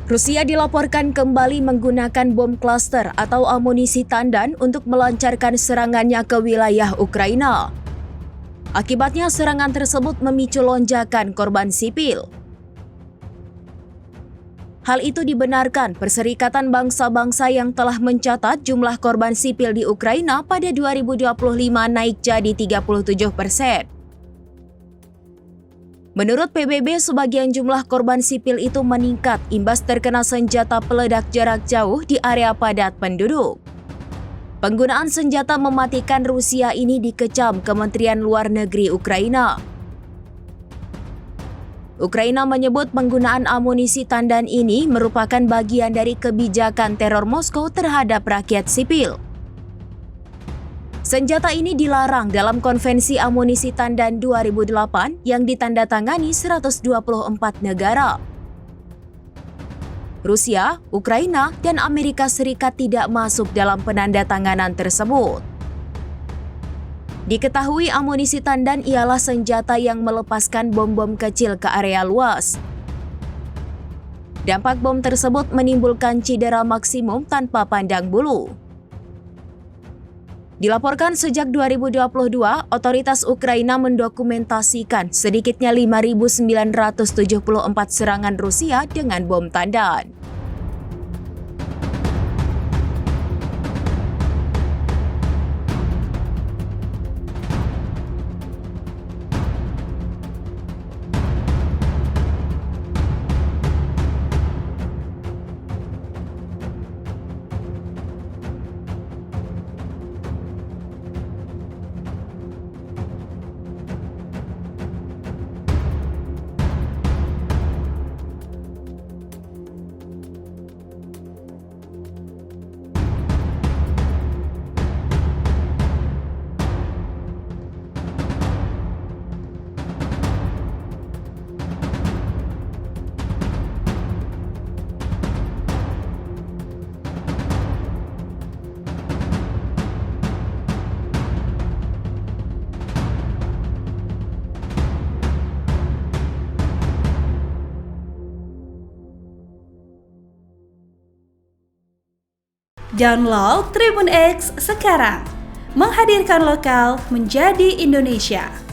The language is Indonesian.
Rusia dilaporkan kembali menggunakan bom klaster atau amunisi tandan untuk melancarkan serangannya ke wilayah Ukraina. Akibatnya serangan tersebut memicu lonjakan korban sipil. Hal itu dibenarkan Perserikatan Bangsa-Bangsa yang telah mencatat jumlah korban sipil di Ukraina pada 2025 naik jadi 37%. Menurut PBB, sebagian jumlah korban sipil itu meningkat imbas terkena senjata peledak jarak jauh di area padat penduduk. Penggunaan senjata mematikan Rusia ini dikecam Kementerian Luar Negeri Ukraina. Ukraina menyebut penggunaan amunisi tandan ini merupakan bagian dari kebijakan teror Moskow terhadap rakyat sipil. Senjata ini dilarang dalam Konvensi Amunisi Tandan 2008 yang ditandatangani 124 negara. Rusia, Ukraina, dan Amerika Serikat tidak masuk dalam penandatanganan tersebut. Diketahui amunisi tandan ialah senjata yang melepaskan bom-bom kecil ke area luas. Dampak bom tersebut menimbulkan cedera maksimum tanpa pandang bulu. Dilaporkan sejak 2022, otoritas Ukraina mendokumentasikan sedikitnya 5.974 serangan Rusia dengan bom tandan. Download Tribun X sekarang, menghadirkan lokal menjadi Indonesia.